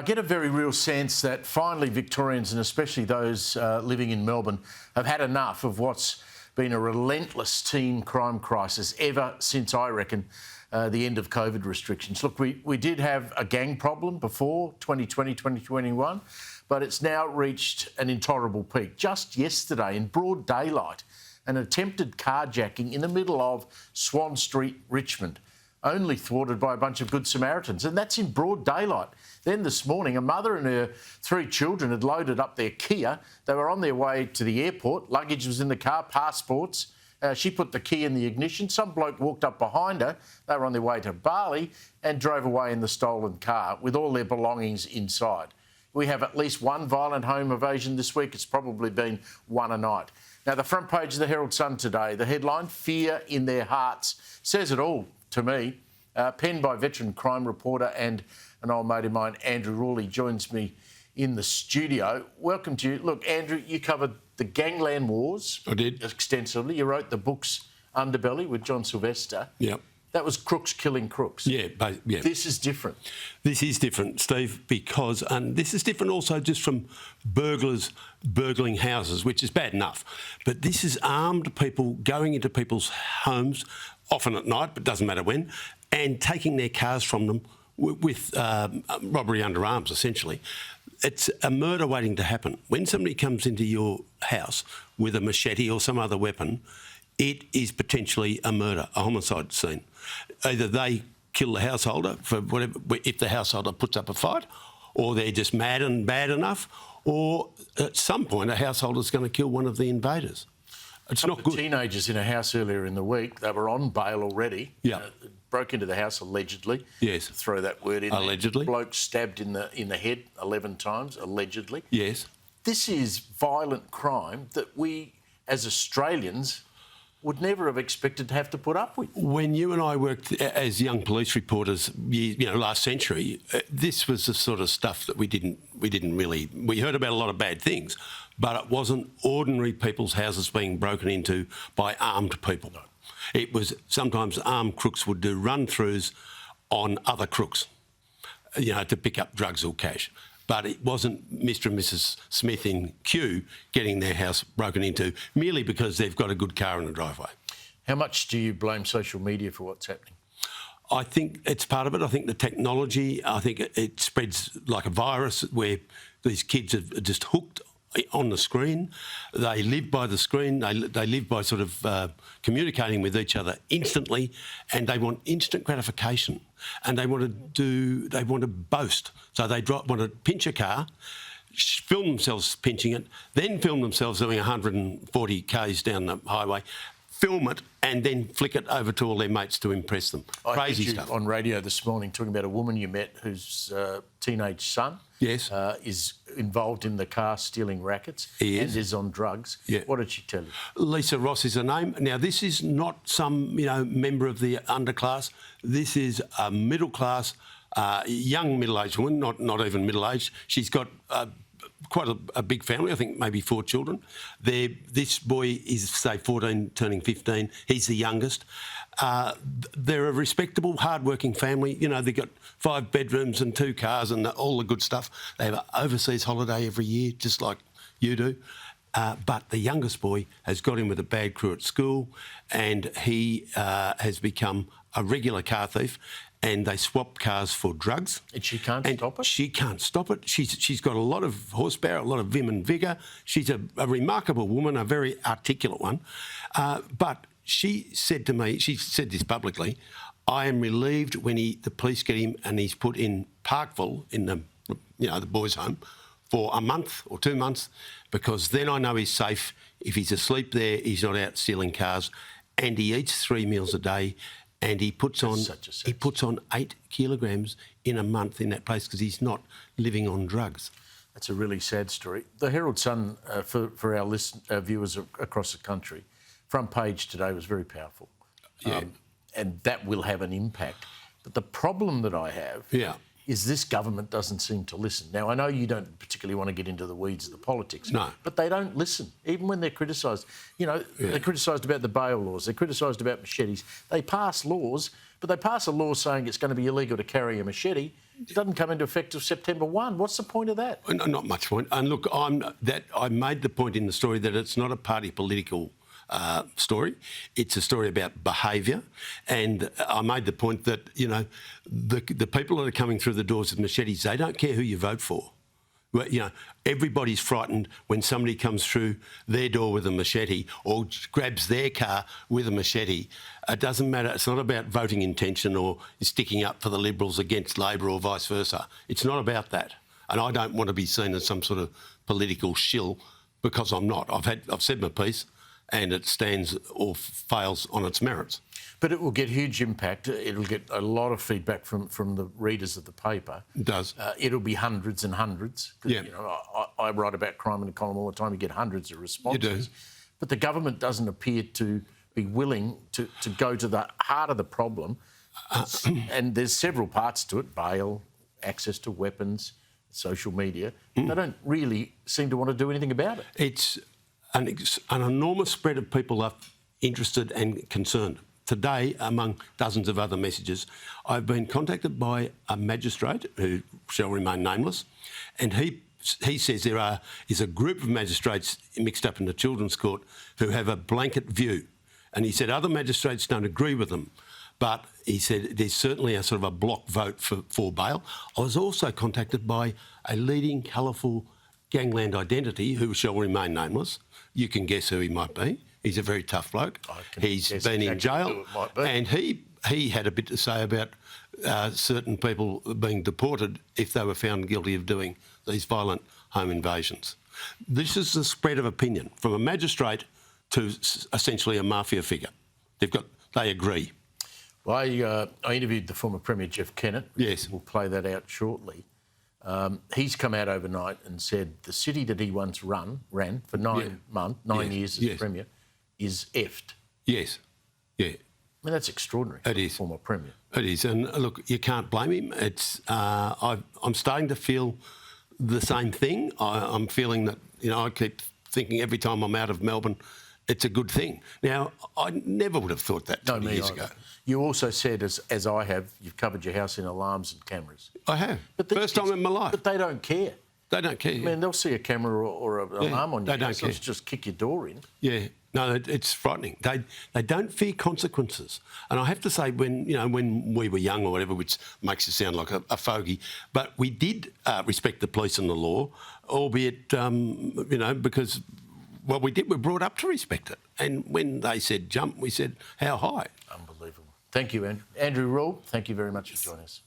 I get a very real sense that finally Victorians, and especially those living in Melbourne, have had enough of what's been a relentless teen crime crisis ever since, I reckon, the end of COVID restrictions. Look, we did have a gang problem before 2020, 2021, but it's now reached an intolerable peak. Just yesterday, in broad daylight, an attempted carjacking in the middle of Swan Street, Richmond, only thwarted by a bunch of good Samaritans, and that's in broad daylight. Then this morning, a mother and her 3 children had loaded up their Kia. They were on their way to the airport. Luggage was in the car, passports. She put the key in the ignition. Some bloke walked up behind her. They were on their way to Bali and drove away in the stolen car with all their belongings inside. We have at least one violent home evasion this week. It's probably been one a night. Now, the front page of the Herald Sun today, the headline, "Fear in Their Hearts," says it all to me. Penned by veteran crime reporter and an old mate of mine, Andrew Rawley, joins me in the studio. Welcome to you. Look, Andrew, you covered the gangland wars. I did. Extensively. You wrote the books Underbelly with John Sylvester. Yep. That was crooks killing crooks. Yeah. This is different. This is different, Steve, because, and this is different also just from burglars burgling houses, which is bad enough. But this is armed people going into people's homes, often at night, but doesn't matter when, and taking their cars from them with robbery under arms, essentially. It's a murder waiting to happen. When somebody comes into your house with a machete or some other weapon, it is potentially a murder, a homicide scene. Either they kill the householder for whatever, if the householder puts up a fight, or they're just mad and bad enough, or at some point a householder's going to kill one of the invaders. It's not good. Teenagers in a house earlier in the week, they were on bail already. Yeah. Broke into the house allegedly. Yes. Throw that word in. Allegedly. There. Bloke stabbed in the head 11 times, allegedly. Yes. This is violent crime that we, as Australians, would never have expected to have to put up with. When you and I worked as young police reporters, last century, this was the sort of stuff that we didn't really. We heard about a lot of bad things, but it wasn't ordinary people's houses being broken into by armed people. No. It was sometimes armed crooks would do run-throughs on other crooks, to pick up drugs or cash. But it wasn't Mr and Mrs Smith in Kew getting their house broken into merely because they've got a good car in the driveway. How much do you blame social media for what's happening? I think it's part of it. I think the technology, I think it spreads like a virus where these kids are just hooked on the screen. They live by the screen. They live by sort of communicating with each other instantly, and they want instant gratification. And they want to boast. So they want to pinch a car, film themselves pinching it, then film themselves doing 140 k's down the highway, film it, and then flick it over to all their mates to impress them. Crazy stuff. I heard you on radio this morning talking about a woman you met whose teenage son is involved in the car stealing rackets and is on drugs. Yeah. What did she tell you? Lisa Ross is her name. Now, this is not some member of the underclass. This is a middle class, young middle-aged woman, not even middle-aged. She's got quite a big family, I think maybe 4 children. This boy is, say, 14, turning 15. He's the youngest. They're a respectable, hard-working family. They've got 5 bedrooms and 2 cars and all the good stuff. They have an overseas holiday every year, just like you do. But the youngest boy has got in with a bad crew at school, and he has become a regular car thief. And they swap cars for drugs. And she can't stop it? She can't stop it. She's got a lot of horsepower, a lot of vim and vigour. She's a remarkable woman, a very articulate one. But she said to me, she said this publicly, I am relieved when the police get him and he's put in Parkville, in the boys' home, for a month or 2 months, because then I know he's safe. If he's asleep there, he's not out stealing cars, and he eats 3 meals a day. And he puts on 8 kilograms in a month in that place because he's not living on drugs. That's a really sad story. The Herald Sun, for our viewers across the country, front page today was very powerful. Yeah. And that will have an impact. But the problem that I have is this government doesn't seem to listen. Now, I know you don't particularly want to get into the weeds of the politics. No. But they don't listen, even when they're criticised. They're criticised about the bail laws. They're criticised about machetes. They pass laws, but they pass a law saying it's going to be illegal to carry a machete, It doesn't come into effect till September 1. What's the point of that? Not much point. And look, I made the point in the story that it's not a party political story. It's a story about behaviour. And I made the point that, the people that are coming through the doors with machetes, they don't care who you vote for. Well, everybody's frightened when somebody comes through their door with a machete or grabs their car with a machete. It doesn't matter. It's not about voting intention or sticking up for the Liberals against Labor or vice versa. It's not about that. And I don't want to be seen as some sort of political shill, because I'm not. I've said my piece, and it stands or fails on its merits. But it will get huge impact. It'll get a lot of feedback from the readers of the paper. It does. It'll be hundreds and hundreds. Yeah. I write about crime in a column all the time. You get hundreds of responses. You do. But the government doesn't appear to be willing to go to the heart of the problem. And there's several parts to it: bail, access to weapons, social media. They don't really seem to want to do anything about it. It's an enormous spread of people are interested and concerned. Today, among dozens of other messages, I've been contacted by a magistrate who shall remain nameless, and he says there is a group of magistrates mixed up in the Children's Court who have a blanket view. And he said other magistrates don't agree with them, but he said there's certainly a sort of a block vote for bail. I was also contacted by a leading colourful gangland identity who shall remain nameless. You can guess who he might be. He's a very tough bloke. He's been in jail, and he had a bit to say about certain people being deported if they were found guilty of doing these violent home invasions. This is the spread of opinion from a magistrate to essentially a mafia figure. They agree. Well, I interviewed the former Premier Jeff Kennett. Yes. We'll play that out shortly. He's come out overnight and said the city that he once ran for 9 years as Premier is effed. Yes, yeah. I mean, that's extraordinary. It is. Former Premier. It is. And look, you can't blame him. It's. I'm starting to feel the same thing. I'm feeling that, I keep thinking every time I'm out of Melbourne, it's a good thing. Now, I never would have thought that 20 years ago. You also said, as I have, you've covered your house in alarms and cameras. I have. First time in my life. But they don't care. They don't care. I mean, they'll see a camera or an alarm on your house. They don't care. Just kick your door in. Yeah. No, it's frightening. They don't fear consequences. And I have to say, when we were young or whatever, which makes you sound like a fogey, but we did respect the police and the law, albeit, because we did. We're brought up to respect it. And when they said jump, we said, how high? Unbelievable. Thank you, Andrew. Andrew Rule, thank you very much for joining us.